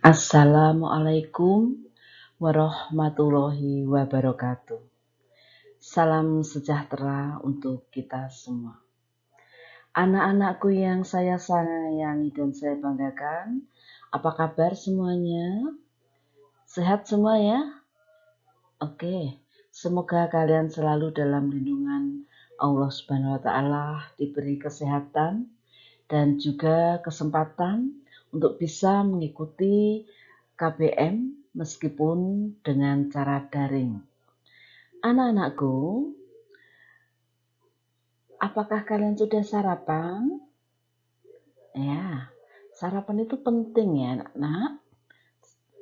Assalamualaikum warahmatullahi wabarakatuh. Salam sejahtera untuk kita semua. Anak-anakku yang saya sayangi dan saya banggakan, apa kabar semuanya? Sehat semua ya? Oke, semoga kalian selalu dalam lindungan Allah Subhanahu wa Ta'ala, diberi kesehatan dan juga kesempatan untuk bisa mengikuti KBM meskipun dengan cara daring. Anak-anakku, apakah kalian sudah sarapan? Ya, sarapan itu penting ya anak-anak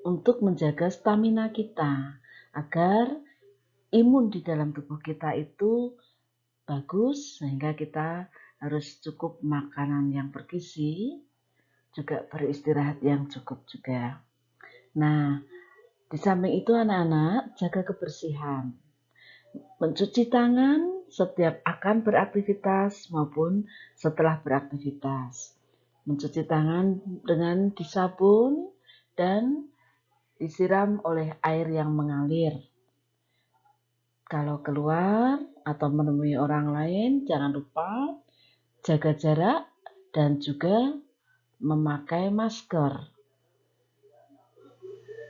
untuk menjaga stamina kita agar imun di dalam tubuh kita itu bagus, sehingga kita harus cukup makanan yang bergizi, juga beristirahat yang cukup juga. Nah, di samping itu anak-anak jaga kebersihan. Mencuci tangan setiap akan beraktivitas maupun setelah beraktivitas. Mencuci tangan dengan disabun dan disiram oleh air yang mengalir. Kalau keluar atau menemui orang lain, jangan lupa jaga jarak dan juga memakai masker.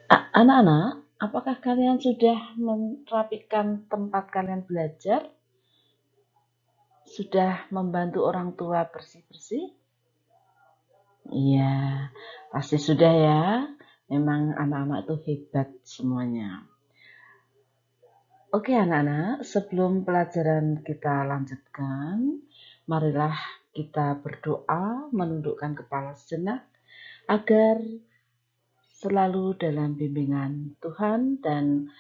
Anak-anak, apakah kalian sudah merapikan tempat kalian belajar? Sudah membantu orang tua bersih-bersih? Iya, pasti sudah ya. Memang anak-anak itu hebat semuanya. Oke anak-anak, sebelum pelajaran kita lanjutkan, marilah kita berdoa menundukkan kepala sejenak agar selalu dalam bimbingan Tuhan dan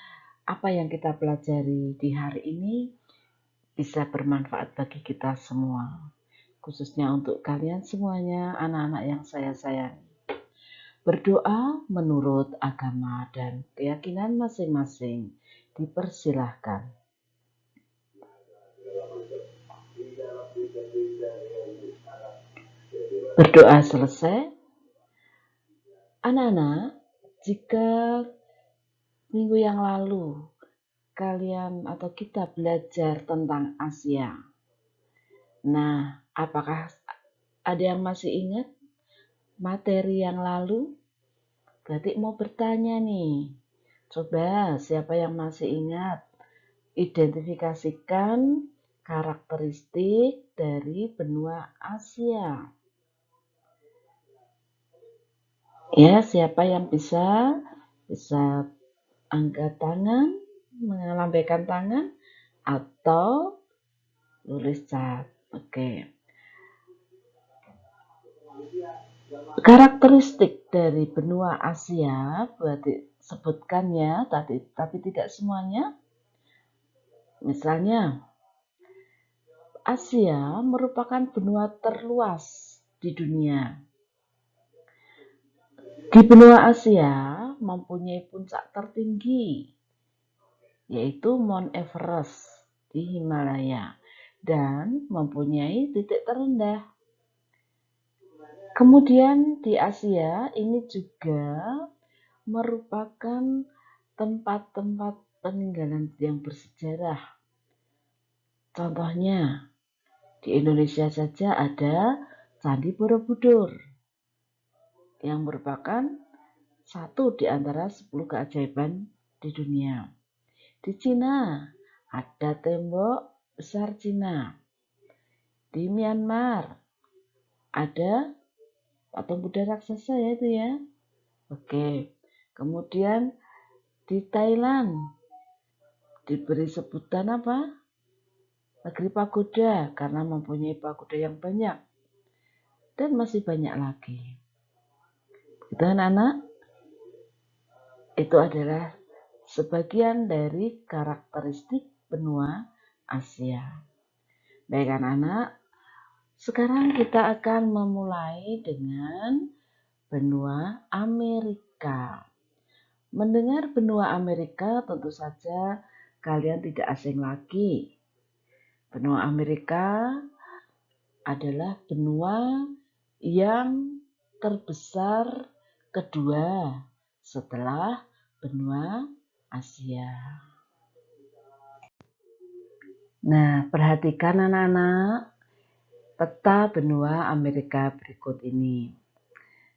apa yang kita pelajari di hari ini bisa bermanfaat bagi kita semua, khususnya untuk kalian semuanya, anak-anak yang saya sayangi. Berdoa menurut agama dan keyakinan masing-masing dipersilahkan. Berdoa selesai. Anak-anak, jika minggu yang lalu kalian atau kita belajar tentang Asia, nah apakah ada yang masih ingat materi yang lalu? Berarti mau bertanya nih, coba siapa yang masih ingat? Identifikasikan karakteristik dari benua Asia. Ya, siapa yang bisa angkat tangan, melambaikan tangan, atau tulis chat. Oke. Karakteristik dari benua Asia, berarti sebutkan ya, tapi tidak semuanya. Misalnya, Asia merupakan benua terluas di dunia. Di benua Asia mempunyai puncak tertinggi, yaitu Mount Everest di Himalaya, dan mempunyai titik terendah. Kemudian di Asia ini juga merupakan tempat-tempat peninggalan yang bersejarah. Contohnya, di Indonesia saja ada Candi Borobudur yang merupakan satu di antara 10 keajaiban di dunia. Di Cina ada tembok besar Cina. Di Myanmar ada patung Buddha raksasa ya itu ya. Oke. Kemudian di Thailand diberi sebutan apa? Negeri pagoda karena mempunyai pagoda yang banyak. Dan masih banyak lagi. Itu anak-anak, itu adalah sebagian dari karakteristik benua Asia. Baik anak-anak, sekarang kita akan memulai dengan benua Amerika. Mendengar benua Amerika tentu saja kalian tidak asing lagi. Benua Amerika adalah benua yang terbesar kedua setelah benua Asia. Nah, perhatikan anak-anak peta benua Amerika berikut ini.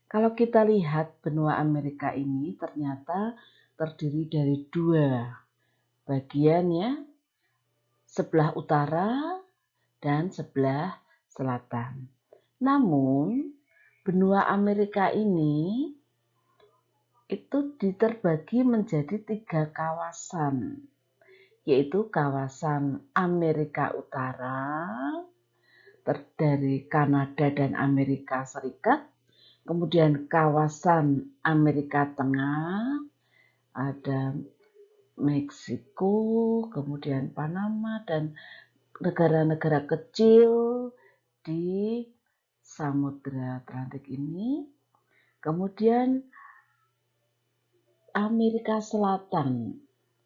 Kalau kita lihat benua Amerika ini ternyata terdiri dari dua bagian ya, sebelah utara dan sebelah selatan. Namun benua Amerika ini itu diterbagi menjadi 3 kawasan, yaitu kawasan Amerika Utara, dari Kanada dan Amerika Serikat, kemudian kawasan Amerika Tengah, ada Meksiko, kemudian Panama, dan negara-negara kecil di Samudra Atlantik ini. Kemudian Amerika Selatan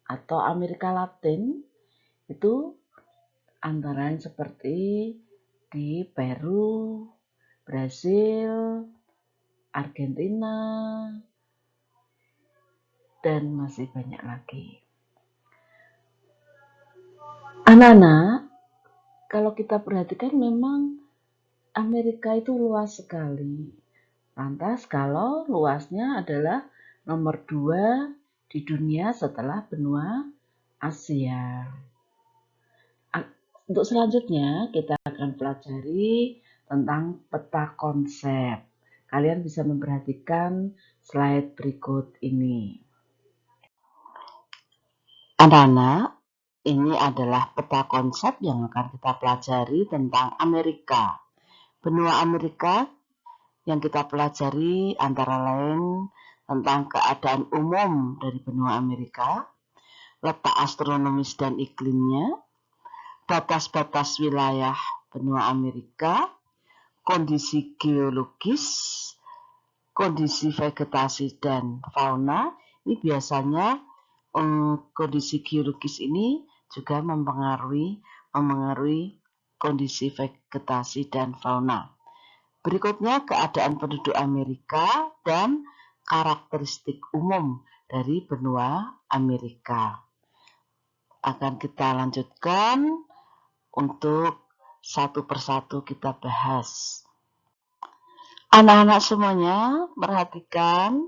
atau Amerika Latin itu antara lain seperti di Peru, Brasil, Argentina, dan masih banyak lagi. Anak-anak, kalau kita perhatikan memang Amerika itu luas sekali. Lantas kalau luasnya adalah nomor 2 di dunia setelah benua Asia. Untuk selanjutnya kita akan pelajari tentang peta konsep. Kalian bisa memperhatikan slide berikut ini. Anak-anak, ini adalah peta konsep yang akan kita pelajari tentang Amerika. Benua Amerika yang kita pelajari antara lain tentang keadaan umum dari benua Amerika, letak astronomis dan iklimnya, batas-batas wilayah benua Amerika, kondisi geologis, kondisi vegetasi dan fauna. Ini biasanya kondisi geologis ini juga mempengaruhi kondisi vegetasi dan fauna. Berikutnya keadaan penduduk Amerika dan karakteristik umum dari benua Amerika. Akan kita lanjutkan untuk satu persatu kita bahas. Anak-anak semuanya perhatikan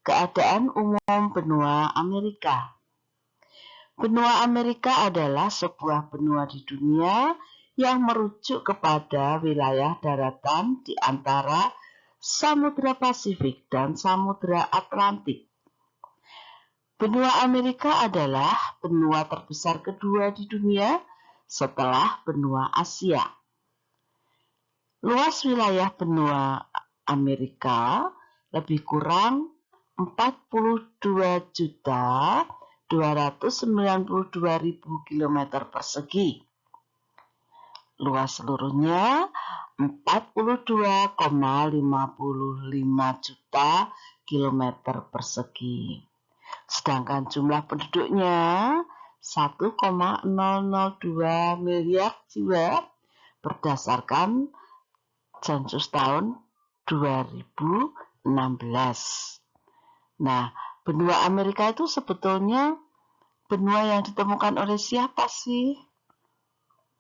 keadaan umum benua Amerika. Benua Amerika adalah sebuah benua di dunia yang merujuk kepada wilayah daratan di antara Samudra Pasifik dan Samudra Atlantik. Benua Amerika adalah benua terbesar kedua di dunia setelah benua Asia. Luas wilayah benua Amerika lebih kurang 42.292.000 km persegi. Luas seluruhnya 42,55 juta km persegi. Sedangkan jumlah penduduknya 1,002 miliar jiwa berdasarkan sensus tahun 2016. Nah, benua Amerika itu sebetulnya benua yang ditemukan oleh siapa sih?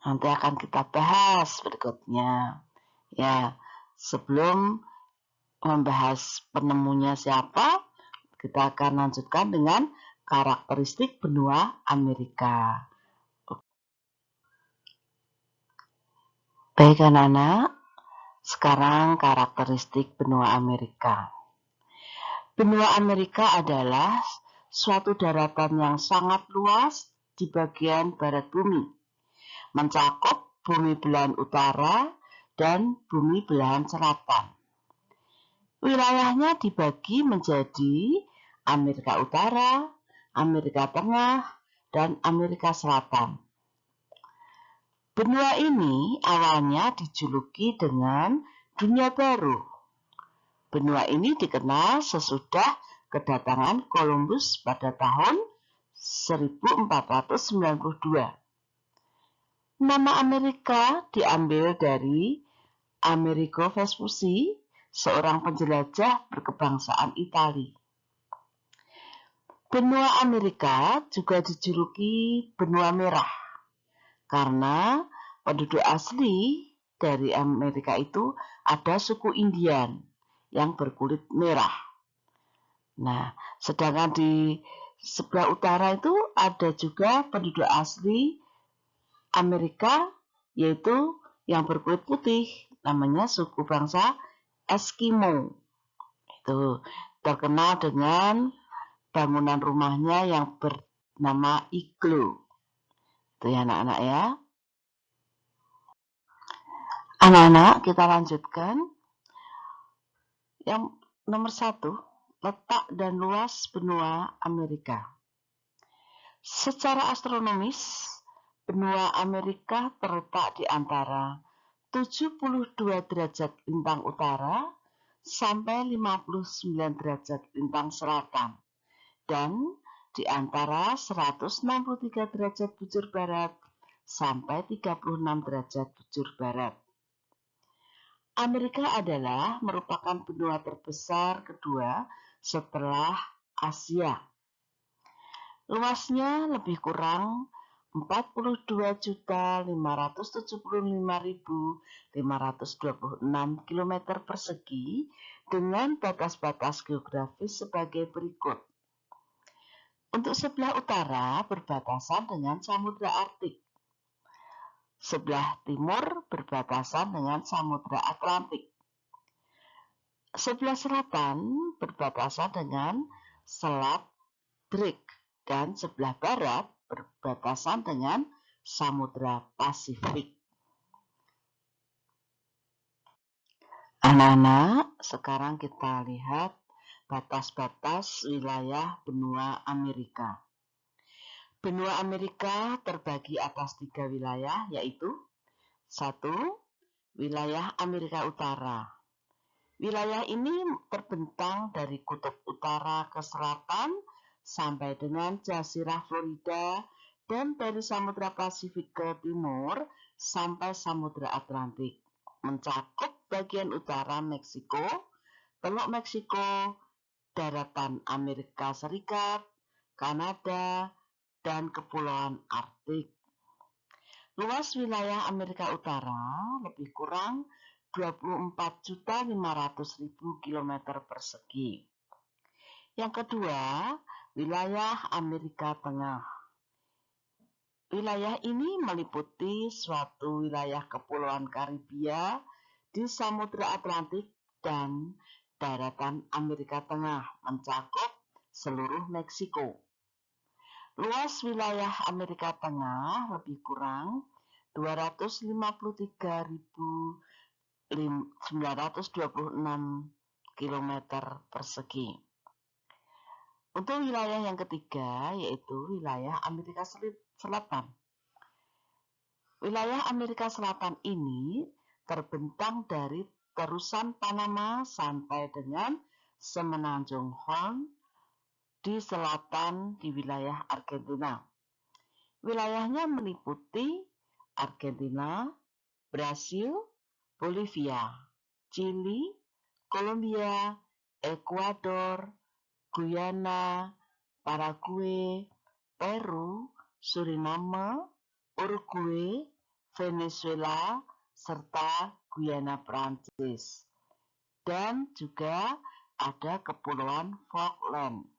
Nanti akan kita bahas berikutnya. Ya, sebelum membahas penemunya siapa, kita akan lanjutkan dengan karakteristik benua Amerika. Baik anak-anak, sekarang karakteristik benua Amerika. Benua Amerika adalah suatu daratan yang sangat luas di bagian barat bumi, mencakup bumi belahan utara dan bumi belahan selatan. Wilayahnya dibagi menjadi Amerika Utara, Amerika Tengah, dan Amerika Selatan. Benua ini awalnya dijuluki dengan dunia baru. Benua ini dikenal sesudah kedatangan Columbus pada tahun 1492. Nama Amerika diambil dari Amerigo Vespucci, seorang penjelajah berkebangsaan Italia. Benua Amerika juga dijuluki benua merah karena penduduk asli dari Amerika itu ada suku Indian yang berkulit merah. Nah, sedangkan di sebelah utara itu ada juga penduduk asli Amerika, yaitu yang berkulit putih, namanya suku bangsa Eskimo. Itu terkenal dengan bangunan rumahnya yang bernama igloo. Itu ya anak-anak ya. Anak-anak, kita lanjutkan. Yang nomor 1, letak dan luas benua Amerika. Secara astronomis, benua Amerika terletak di antara 72 derajat lintang utara sampai 59 derajat lintang selatan dan di antara 163 derajat bujur barat sampai 36 derajat bujur barat. Amerika adalah merupakan benua terbesar kedua setelah Asia. Luasnya lebih kurang 42.575.526 km persegi dengan batas-batas geografis sebagai berikut. Untuk sebelah utara berbatasan dengan Samudra Arktik. Sebelah timur berbatasan dengan Samudra Atlantik. Sebelah selatan berbatasan dengan Selat Drake dan sebelah barat berbatasan dengan Samudra Pasifik. Anak-anak, sekarang kita lihat batas-batas wilayah benua Amerika. Benua Amerika terbagi atas 3 wilayah, yaitu 1. Wilayah Amerika Utara. Wilayah ini terbentang dari kutub utara ke selatan sampai dengan Jazirah Florida dan dari Samudra Pasifik ke timur sampai Samudra Atlantik. Mencakup bagian utara Meksiko, Teluk Meksiko, daratan Amerika Serikat, Kanada, dan Kepulauan Arktik. Luas wilayah Amerika Utara lebih kurang 24.500.000 km persegi. Yang kedua, wilayah Amerika Tengah. Wilayah ini meliputi suatu wilayah kepulauan Karibia di Samudra Atlantik dan daratan Amerika Tengah, mencakup seluruh Meksiko. Luas wilayah Amerika Tengah lebih kurang 254.926 km persegi. Untuk wilayah yang ketiga yaitu wilayah Amerika Selatan. Wilayah Amerika Selatan ini terbentang dari terusan Panama sampai dengan Semenanjung Horn di selatan di wilayah Argentina. Wilayahnya meliputi Argentina, Brasil, Bolivia, Chili, Kolombia, Ekuador, Guyana, Paraguay, Peru, Suriname, Uruguay, Venezuela, serta Guyana Prancis. Dan juga ada Kepulauan Falkland.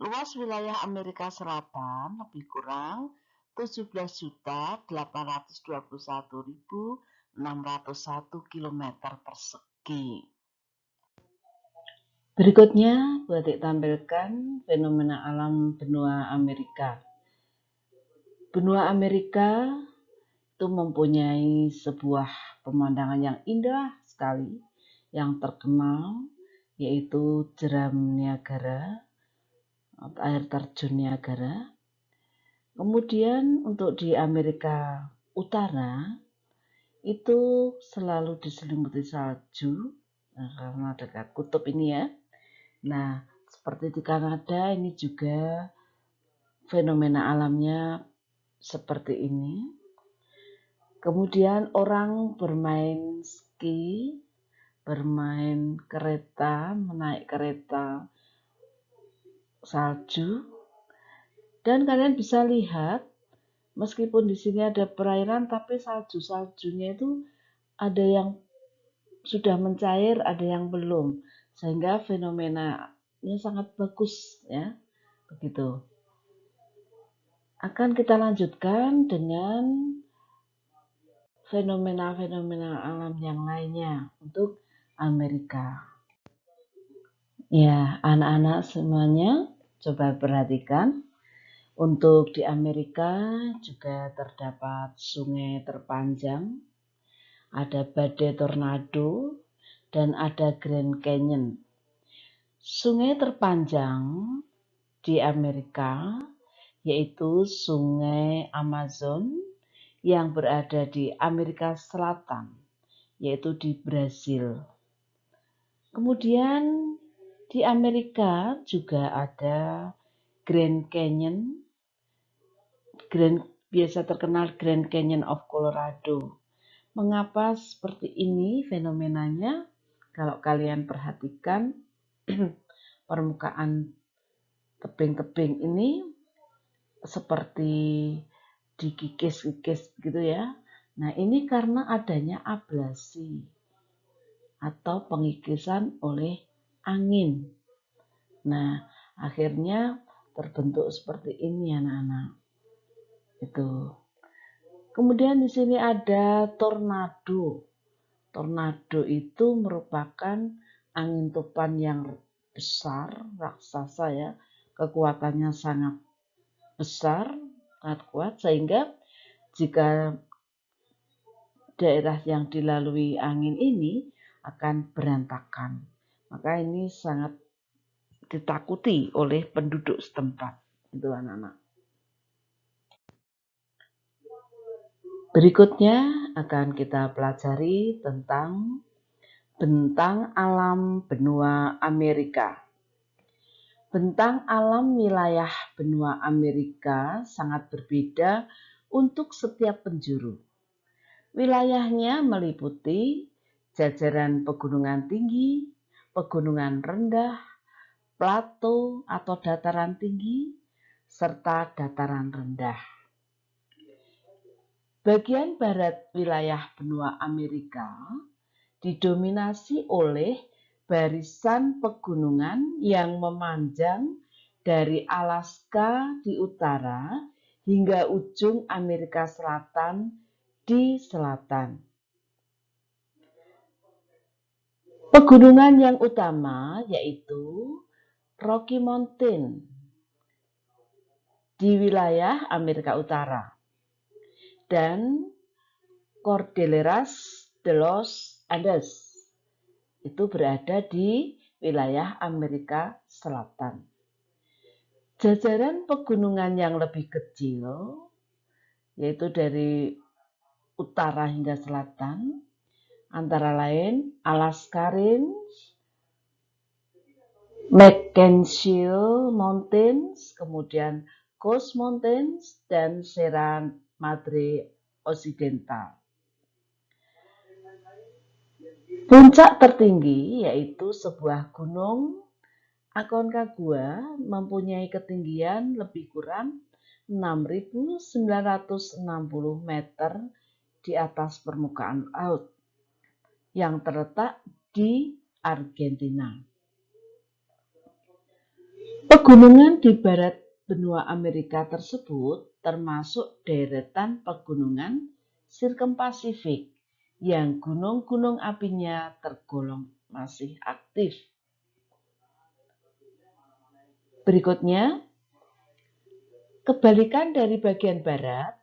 Luas wilayah Amerika Selatan lebih kurang 17.821.601 km persegi. Berikutnya, Bu Adik tampilkan fenomena alam benua Amerika. Benua Amerika itu mempunyai sebuah pemandangan yang indah sekali, yang terkenal, yaitu jeram Niagara, air terjun Niagara. Kemudian untuk di Amerika Utara itu selalu diselimuti salju, karena dekat kutub ini ya. Nah, seperti di Kanada ini juga fenomena alamnya seperti ini. Kemudian orang bermain ski bermain kereta, menaik kereta salju. Dan kalian bisa lihat, meskipun di sini ada perairan, tapi salju-saljunya itu ada yang sudah mencair, ada yang belum, sehingga fenomenanya sangat bagus ya, begitu. Akan kita lanjutkan dengan fenomena-fenomena alam yang lainnya untuk Amerika. Ya, anak-anak semuanya coba perhatikan. Untuk di Amerika juga terdapat sungai terpanjang, ada badai tornado, dan ada Grand Canyon. Sungai terpanjang di Amerika yaitu Sungai Amazon yang berada di Amerika Selatan, yaitu di Brasil. Kemudian di Amerika juga ada Grand Canyon, biasa terkenal Grand Canyon of Colorado. Mengapa seperti ini fenomenanya? Kalau kalian perhatikan permukaan tebing-tebing ini seperti dikikis-kikis gitu ya. Nah, ini karena adanya ablasi atau pengikisan oleh angin. Nah, akhirnya terbentuk seperti ini anak-anak. Itu. Kemudian di sini ada tornado. Tornado itu merupakan angin topan yang besar, raksasa ya. Kekuatannya sangat besar, sangat kuat, sehingga jika daerah yang dilalui angin ini akan berantakan. Maka ini sangat ditakuti oleh penduduk setempat. Itu anak-anak. Berikutnya akan kita pelajari tentang bentang alam benua Amerika. Bentang alam wilayah benua Amerika sangat berbeda untuk setiap penjuru. Wilayahnya meliputi jajaran pegunungan tinggi, pegunungan rendah, plato atau dataran tinggi, serta dataran rendah. Bagian barat wilayah benua Amerika didominasi oleh barisan pegunungan yang memanjang dari Alaska di utara hingga ujung Amerika Selatan di selatan. Pegunungan yang utama yaitu Rocky Mountain di wilayah Amerika Utara dan Cordilleras de los Andes itu berada di wilayah Amerika Selatan. Jajaran pegunungan yang lebih kecil yaitu dari utara hingga selatan antara lain Alaska Range, McKenzie Mountains, kemudian Coast Mountains, dan Sierra Madre Occidental. Puncak tertinggi yaitu sebuah gunung Aconcagua mempunyai ketinggian lebih kurang 6.960 meter di atas permukaan laut yang terletak di Argentina. Pegunungan di barat benua Amerika tersebut termasuk deretan pegunungan Sirkumpasifik yang gunung-gunung apinya tergolong masih aktif. Berikutnya, kebalikan dari bagian barat,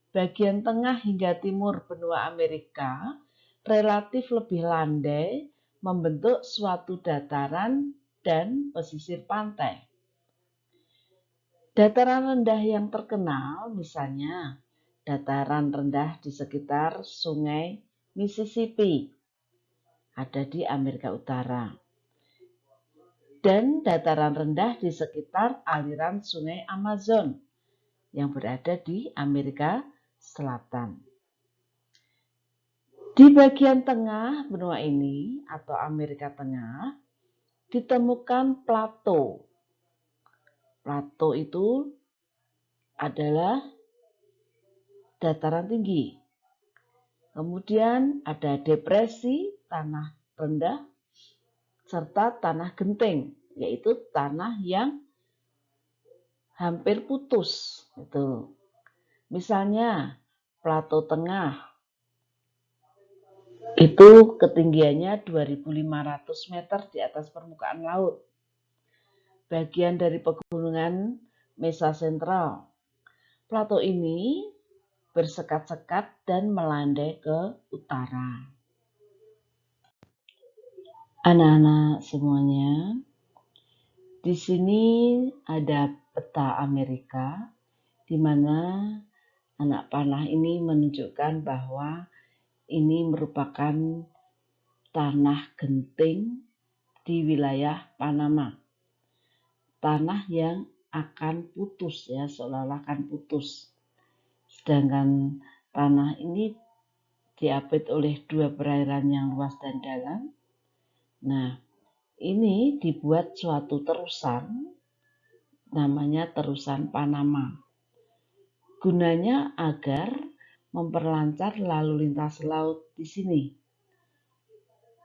bagian tengah hingga timur benua Amerika relatif lebih landai, membentuk suatu dataran dan pesisir pantai. Dataran rendah yang terkenal misalnya dataran rendah di sekitar sungai Mississippi, ada di Amerika Utara. Dan dataran rendah di sekitar aliran sungai Amazon yang berada di Amerika Selatan. Di bagian tengah benua ini atau Amerika Tengah ditemukan plato. Plato itu adalah dataran tinggi. Kemudian ada depresi, tanah rendah, serta tanah genting, yaitu tanah yang hampir putus. Itu. Misalnya, plato tengah itu ketinggiannya 2.500 meter di atas permukaan laut. Bagian dari pegunungan Mesa Sentral. Plato ini bersekat-sekat dan melandai ke utara. Anak-anak semuanya, di sini ada peta Amerika, di mana anak panah ini menunjukkan bahwa ini merupakan tanah genting di wilayah Panama. Tanah yang akan putus ya, seolah-olah akan putus. Sedangkan tanah ini diapit oleh dua perairan yang luas dan dalam. Nah, ini dibuat suatu terusan, namanya terusan Panama. Gunanya agar memperlancar lalu lintas laut di sini.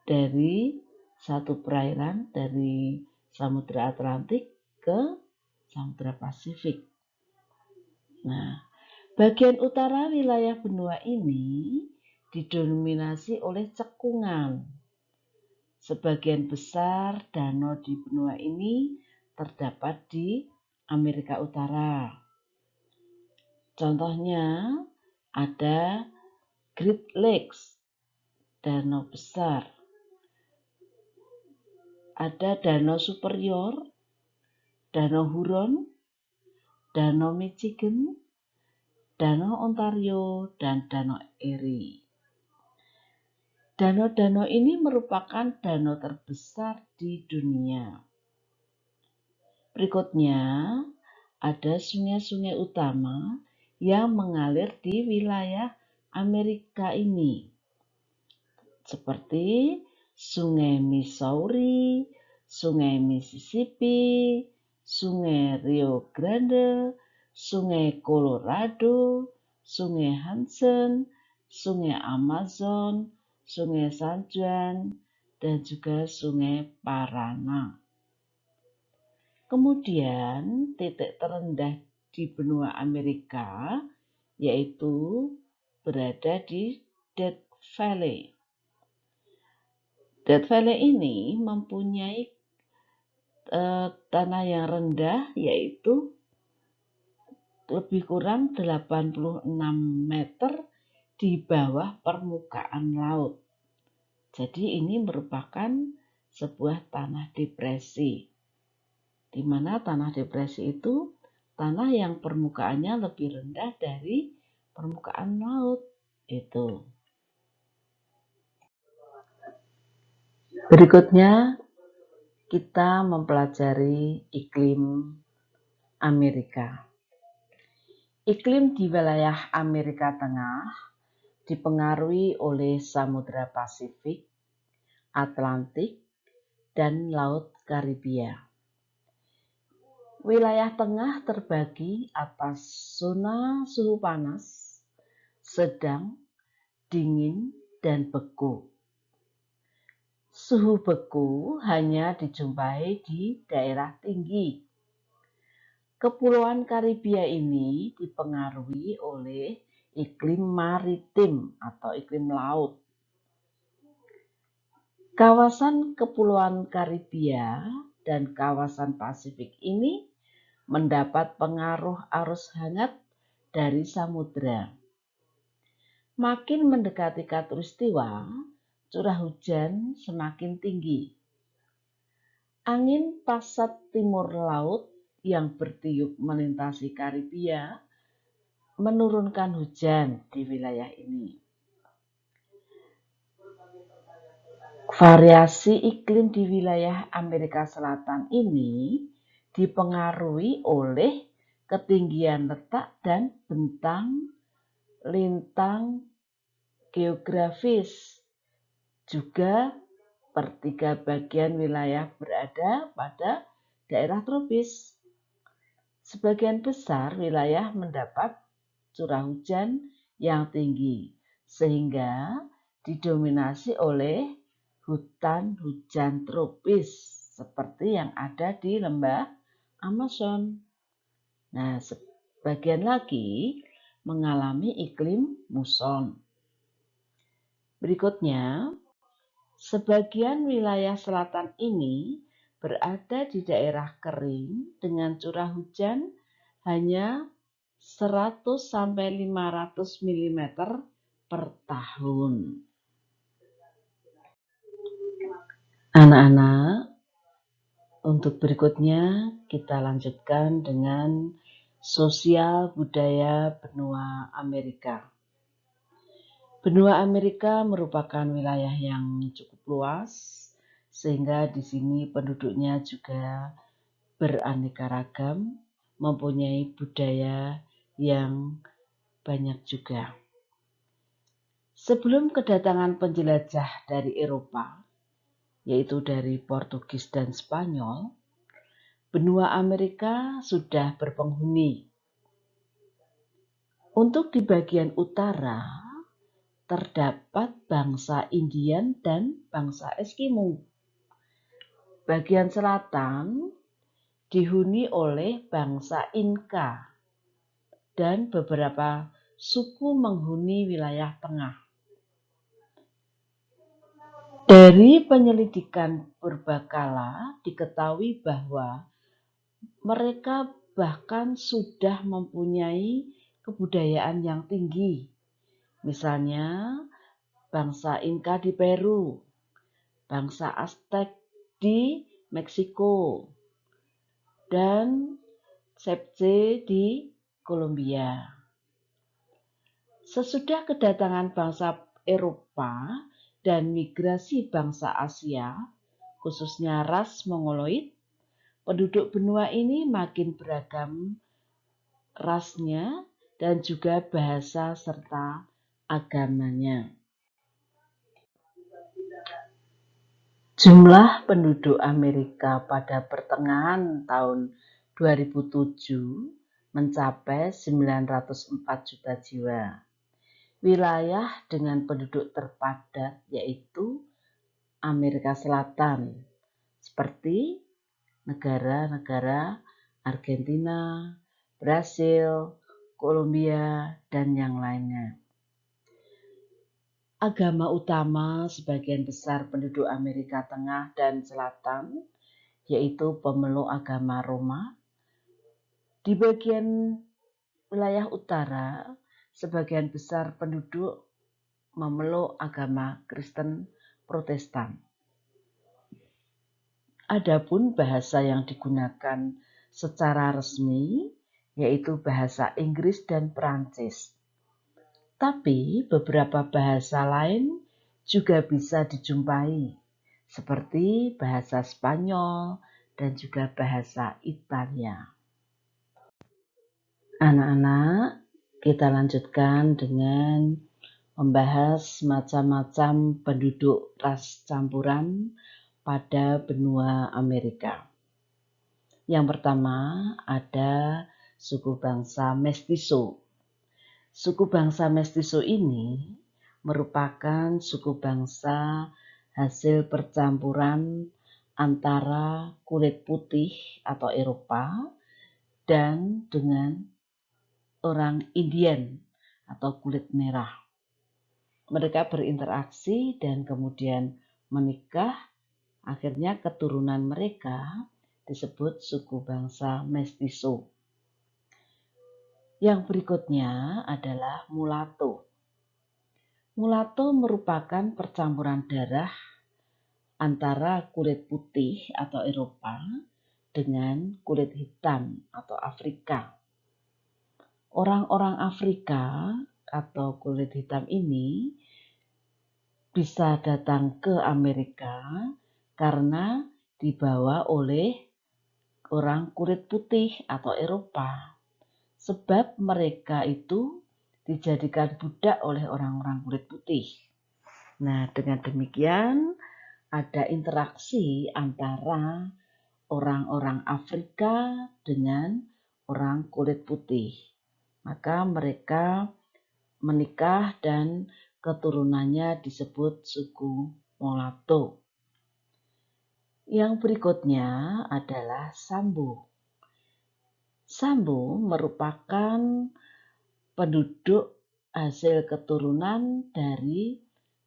Dari satu perairan dari Samudra Atlantik ke Samudra Pasifik. Nah, bagian utara wilayah benua ini didominasi oleh cekungan. Sebagian besar danau di benua ini terdapat di Amerika Utara. Contohnya ada Great Lakes, danau besar. Ada danau Superior, danau Huron, danau Michigan, danau Ontario, dan danau Erie. Danau-danau ini merupakan danau terbesar di dunia. Berikutnya, ada sungai-sungai utama yang mengalir di wilayah Amerika ini. Seperti Sungai Missouri, Sungai Mississippi, Sungai Rio Grande, Sungai Colorado, Sungai Hudson, Sungai Amazon, Sungai San Juan, dan juga Sungai Parana. Kemudian titik terendah di benua Amerika yaitu berada di Death Valley. Death Valley ini mempunyai tanah yang rendah yaitu lebih kurang 86 meter di bawah permukaan laut. Jadi ini merupakan sebuah tanah depresi. Di mana tanah depresi itu tanah yang permukaannya lebih rendah dari permukaan laut. Itu. Berikutnya kita mempelajari iklim Amerika. Iklim di wilayah Amerika Tengah dipengaruhi oleh Samudra Pasifik, Atlantik, dan Laut Karibia. Wilayah tengah terbagi atas zona suhu panas, sedang, dingin, dan beku. Suhu beku hanya dijumpai di daerah tinggi. Kepulauan Karibia ini dipengaruhi oleh iklim maritim atau iklim laut. Kawasan Kepulauan Karibia dan kawasan Pasifik ini mendapat pengaruh arus hangat dari samudra. Makin mendekati khatulistiwa, curah hujan semakin tinggi. Angin pasat timur laut yang bertiup melintasi Karibia menurunkan hujan di wilayah ini. Variasi iklim di wilayah Amerika Selatan ini dipengaruhi oleh ketinggian letak dan bentang lintang geografis, juga pertiga bagian wilayah berada pada daerah tropis. Sebagian besar wilayah mendapat curah hujan yang tinggi, sehingga didominasi oleh hutan hujan tropis seperti yang ada di lembah Amazon. Nah, sebagian lagi mengalami iklim muson. Berikutnya, sebagian wilayah selatan ini berada di daerah kering dengan curah hujan hanya 100 sampai 500 mm per tahun. Anak-anak, untuk berikutnya kita lanjutkan dengan sosial budaya benua Amerika. Benua Amerika merupakan wilayah yang cukup luas, sehingga di sini penduduknya juga beraneka ragam, mempunyai budaya yang banyak juga. Sebelum kedatangan penjelajah dari Eropa, yaitu dari Portugis dan Spanyol, benua Amerika sudah berpenghuni. Untuk di bagian utara, terdapat bangsa Indian dan bangsa Eskimo. Bagian selatan dihuni oleh bangsa Inka dan beberapa suku menghuni wilayah tengah. Dari penyelidikan purbakala diketahui bahwa mereka bahkan sudah mempunyai kebudayaan yang tinggi. Misalnya bangsa Inka di Peru, bangsa Aztec di Meksiko, dan Sepce di Kolombia. Sesudah kedatangan bangsa Eropa dan migrasi bangsa Asia, khususnya ras Mongoloid, penduduk benua ini makin beragam rasnya dan juga bahasa serta agamanya. Jumlah penduduk Amerika pada pertengahan tahun 2007 mencapai 904 juta jiwa. Wilayah dengan penduduk terpadat yaitu Amerika Selatan, seperti negara-negara Argentina, Brasil, Kolombia, dan yang lainnya. Agama utama sebagian besar penduduk Amerika Tengah dan Selatan, yaitu pemeluk agama Roma. Di bagian wilayah utara, sebagian besar penduduk memeluk agama Kristen Protestan. Adapun bahasa yang digunakan secara resmi yaitu bahasa Inggris dan Perancis. Tapi beberapa bahasa lain juga bisa dijumpai, seperti bahasa Spanyol dan juga bahasa Italia. Anak-anak, kita lanjutkan dengan membahas macam-macam penduduk ras campuran pada benua Amerika. Yang pertama ada suku bangsa Mestizo. Suku bangsa Mestizo ini merupakan suku bangsa hasil percampuran antara kulit putih atau Eropa dan dengan orang Indian atau kulit merah. Mereka berinteraksi dan kemudian menikah, akhirnya keturunan mereka disebut suku bangsa Mestizo. Yang berikutnya adalah mulatto. Mulatto merupakan percampuran darah antara kulit putih atau Eropa dengan kulit hitam atau Afrika. Orang-orang Afrika atau kulit hitam ini bisa datang ke Amerika karena dibawa oleh orang kulit putih atau Eropa. Sebab mereka itu dijadikan budak oleh orang-orang kulit putih. Nah, dengan demikian ada interaksi antara orang-orang Afrika dengan orang kulit putih. Maka mereka menikah dan keturunannya disebut suku Mulatto. Yang berikutnya adalah Sambo. Sambo merupakan penduduk hasil keturunan dari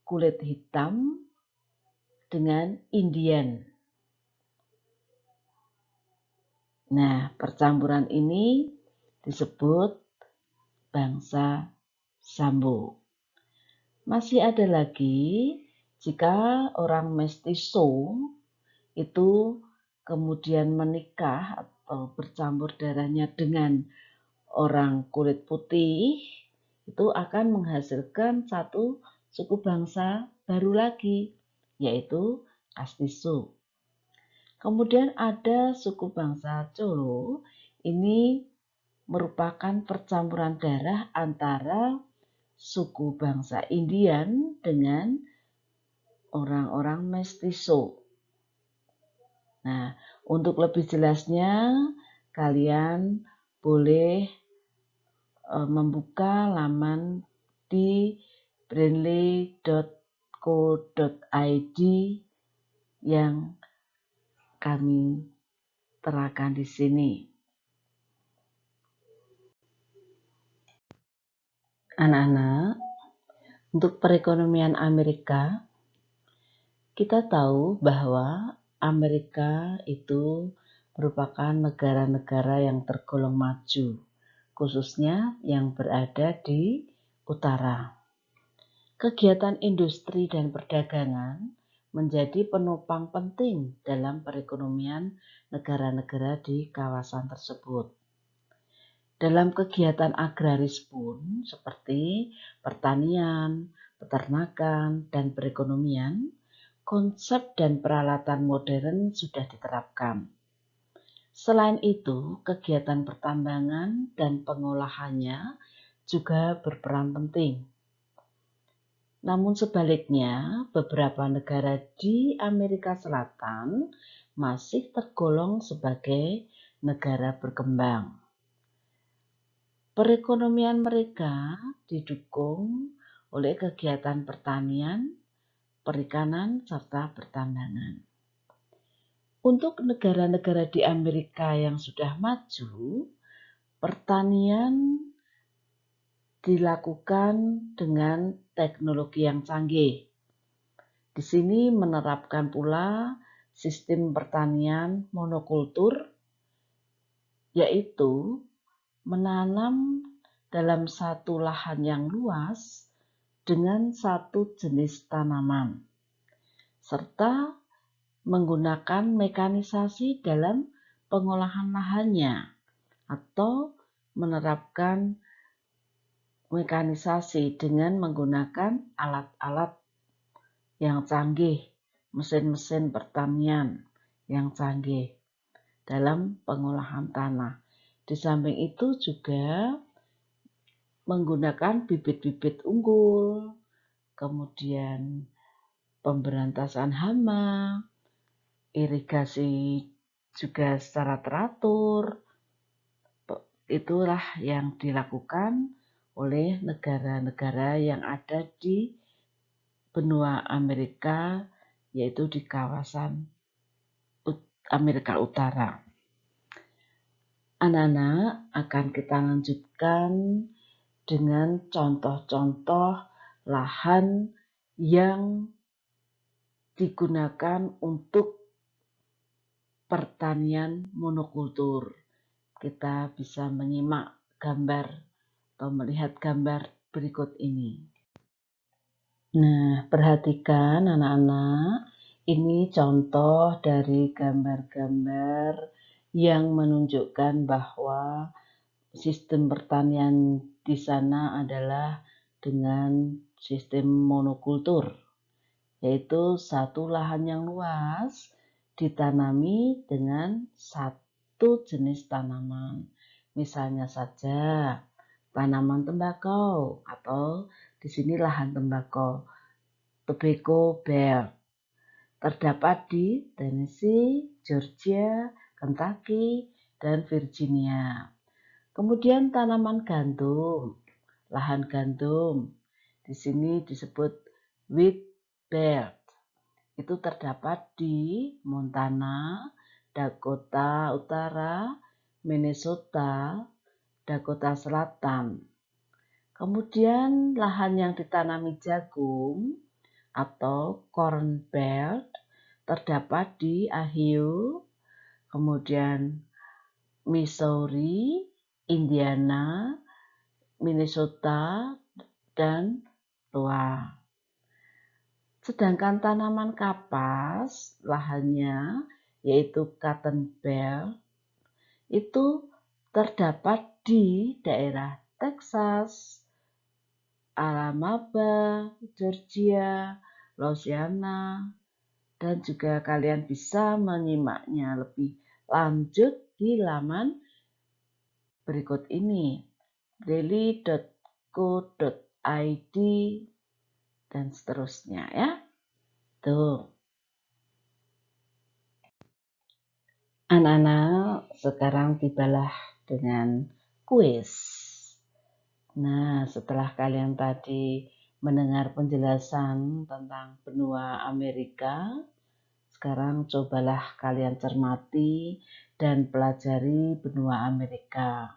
kulit hitam dengan Indian. Nah, percampuran ini disebut bangsa Sambo. Masih ada lagi jika orang mestizo itu kemudian menikah atau bercampur darahnya dengan orang kulit putih, itu akan menghasilkan satu suku bangsa baru lagi, yaitu Kastiso. Kemudian ada suku bangsa Cholo, ini merupakan percampuran darah antara suku bangsa Indian dengan orang-orang mestizo. Nah, untuk lebih jelasnya kalian boleh membuka laman di brainly.co.id yang kami terangkan di sini. Anak-anak, untuk perekonomian Amerika, kita tahu bahwa Amerika itu merupakan negara-negara yang tergolong maju, khususnya yang berada di utara. Kegiatan industri dan perdagangan menjadi penopang penting dalam perekonomian negara-negara di kawasan tersebut. Dalam kegiatan agraris pun seperti pertanian, peternakan, dan perekonomian, konsep dan peralatan modern sudah diterapkan. Selain itu, kegiatan pertambangan dan pengolahannya juga berperan penting. Namun sebaliknya, beberapa negara di Amerika Selatan masih tergolong sebagai negara berkembang. Perekonomian mereka didukung oleh kegiatan pertanian, perikanan, serta pertambangan. Untuk negara-negara di Amerika yang sudah maju, pertanian dilakukan dengan teknologi yang canggih. Di sini menerapkan pula sistem pertanian monokultur, yaitu menanam dalam satu lahan yang luas dengan satu jenis tanaman, serta menggunakan mekanisasi dalam pengolahan lahannya atau menerapkan mekanisasi dengan menggunakan alat-alat yang canggih, mesin-mesin pertanian yang canggih dalam pengolahan tanah. Di samping itu juga menggunakan bibit-bibit unggul, kemudian pemberantasan hama, irigasi juga secara teratur. Itulah yang dilakukan oleh negara-negara yang ada di benua Amerika, yaitu di kawasan Amerika Utara. Anak-anak, akan kita lanjutkan dengan contoh-contoh lahan yang digunakan untuk pertanian monokultur. Kita bisa menyimak gambar atau melihat gambar berikut ini. Nah, perhatikan anak-anak, ini contoh dari gambar-gambar yang menunjukkan bahwa sistem pertanian di sana adalah dengan sistem monokultur, yaitu satu lahan yang luas ditanami dengan satu jenis tanaman. Misalnya saja tanaman tembakau atau di sini lahan tembakau, tobacco belt. Terdapat di Tennessee, Georgia, Kentucky, dan Virginia. Kemudian tanaman gandum, lahan gandum. Di sini disebut wheat belt. Itu terdapat di Montana, Dakota Utara, Minnesota, Dakota Selatan. Kemudian lahan yang ditanami jagung atau corn belt terdapat di Ohio, kemudian Missouri, Indiana, Minnesota, dan Iowa. Sedangkan tanaman kapas, lahannya yaitu cotton belt, itu terdapat di daerah Texas, Alabama, Georgia, Louisiana, dan juga kalian bisa menyimaknya lebih lanjut di laman berikut ini, daily.co.id dan seterusnya ya. Tuh. Anak-anak, sekarang tibalah dengan kuis. Nah, setelah kalian tadi mendengar penjelasan tentang benua Amerika, sekarang cobalah kalian cermati dan pelajari benua Amerika.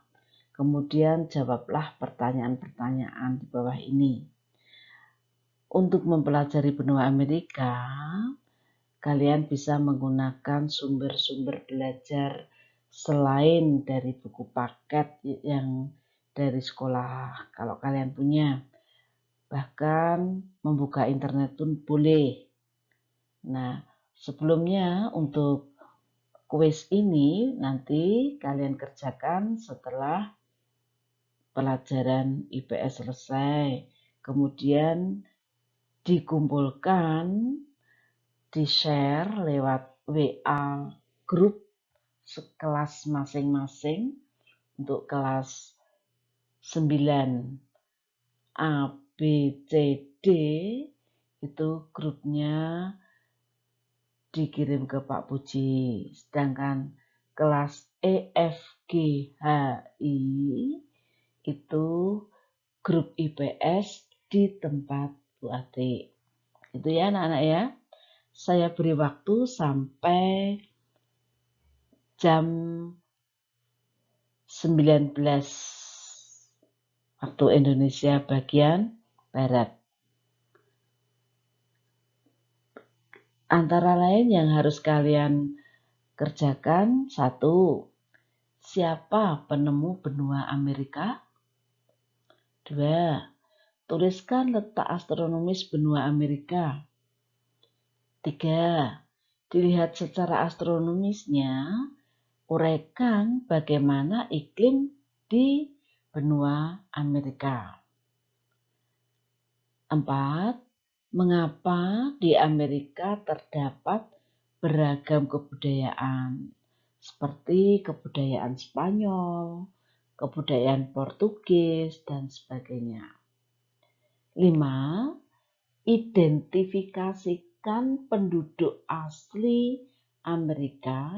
Kemudian jawablah pertanyaan-pertanyaan di bawah ini. Untuk mempelajari benua Amerika, kalian bisa menggunakan sumber-sumber belajar selain dari buku paket yang dari sekolah kalau kalian punya. Bahkan membuka internet pun boleh. Nah, sebelumnya untuk kuis ini nanti kalian kerjakan setelah pelajaran IPS selesai. Kemudian dikumpulkan, di-share lewat WA grup sekelas masing-masing untuk kelas 9 A, B, C, D itu grupnya dikirim ke Pak Puji. Sedangkan kelas E, F, G, H, I itu grup IPS di tempat Bu Ati. Itu ya anak-anak ya. Saya beri waktu sampai jam 19 waktu Indonesia bagian Barat. Antara lain yang harus kalian kerjakan, 1. Siapa penemu benua Amerika? 2. Tuliskan letak astronomis benua Amerika. 3. Dilihat secara astronomisnya, uraikan bagaimana iklim di benua Amerika. 4. Mengapa di Amerika terdapat beragam kebudayaan, seperti kebudayaan Spanyol, kebudayaan Portugis, dan sebagainya. 5. Identifikasikan penduduk asli Amerika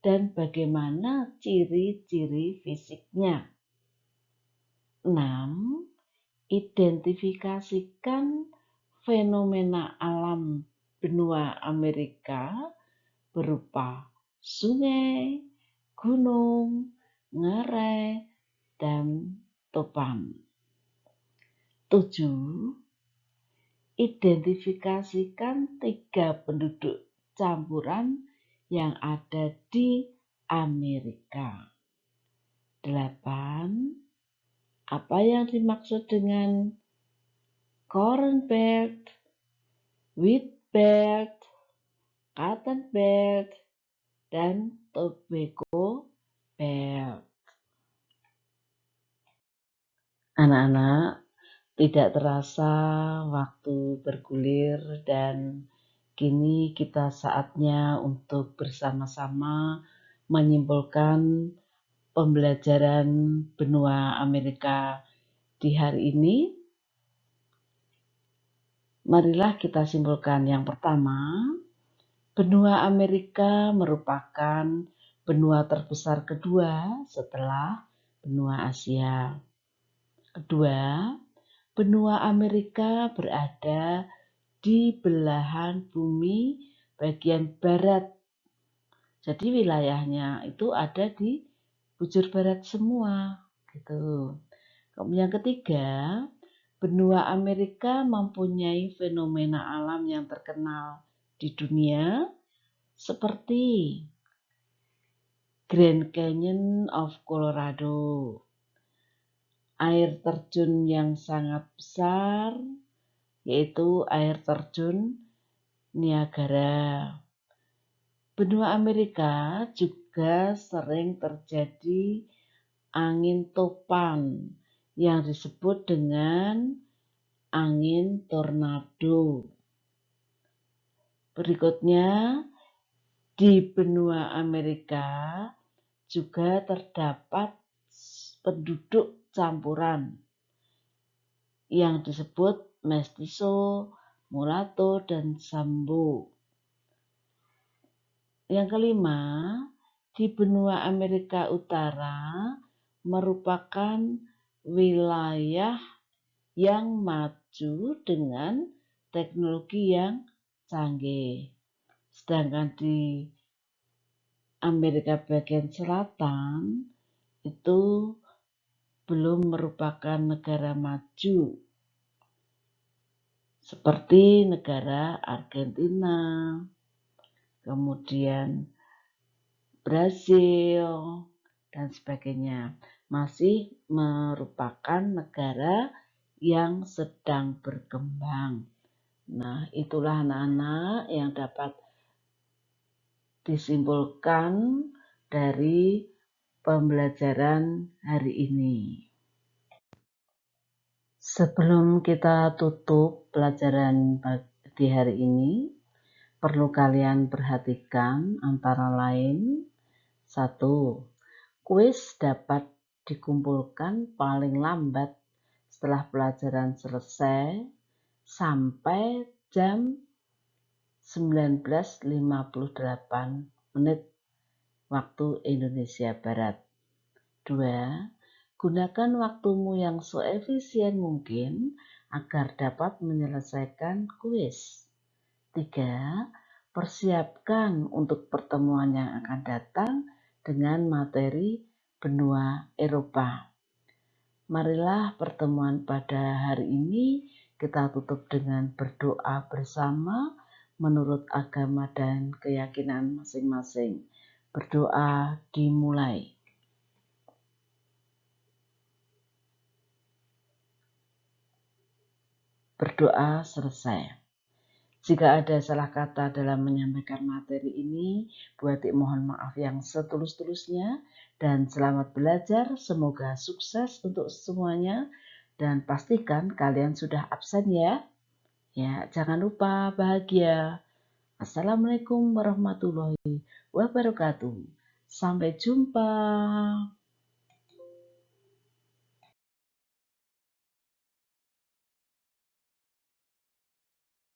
dan bagaimana ciri-ciri fisiknya. 6. Identifikasikan fenomena alam benua Amerika berupa sungai, gunung, ngarai, dan topan. 7. Identifikasikan 3 penduduk campuran yang ada di Amerika. 8. Apa yang dimaksud dengan corn belt, wheat belt, cotton belt, dan tobacco belt? Anak-anak, tidak terasa waktu bergulir dan kini kita saatnya untuk bersama-sama menyimpulkan pembelajaran benua Amerika di hari ini? Marilah kita simpulkan. Yang pertama, benua Amerika merupakan benua terbesar kedua setelah benua Asia. Kedua, benua Amerika berada di belahan bumi bagian barat. Jadi wilayahnya itu ada di bujur barat semua, gitu. Kemudian yang ketiga, benua Amerika mempunyai fenomena alam yang terkenal di dunia seperti Grand Canyon of Colorado, air terjun yang sangat besar, yaitu air terjun Niagara. Benua Amerika juga sering terjadi angin topan yang disebut dengan angin tornado. Berikutnya, di benua Amerika juga terdapat penduduk campuran yang disebut mestizo, mulatto, dan sambo. Yang kelima, di benua Amerika Utara merupakan wilayah yang maju dengan teknologi yang canggih. Sedangkan di Amerika bagian selatan itu belum merupakan negara maju seperti negara Argentina, kemudian Brasil, dan sebagainya. Masih merupakan negara yang sedang berkembang. Nah, itulah anak-anak yang dapat disimpulkan dari pembelajaran hari ini. Sebelum kita tutup pelajaran di hari ini, perlu kalian perhatikan antara lain: 1. Kuis dapat dikumpulkan paling lambat setelah pelajaran selesai sampai jam 19.58 menit waktu Indonesia Barat. 2. Gunakan waktumu yang seefisien mungkin agar dapat menyelesaikan kuis. 3. Persiapkan untuk pertemuan yang akan datang dengan materi benua Eropa. Marilah pertemuan pada hari ini kita tutup dengan berdoa bersama menurut agama dan keyakinan masing-masing. Berdoa dimulai. Berdoa selesai. Jika ada salah kata dalam menyampaikan materi ini, Bu Atik mohon maaf yang setulus-tulusnya dan selamat belajar. Semoga sukses untuk semuanya dan pastikan kalian sudah absen ya. Ya, jangan lupa bahagia. Assalamualaikum warahmatullahi wabarakatuh. Sampai jumpa.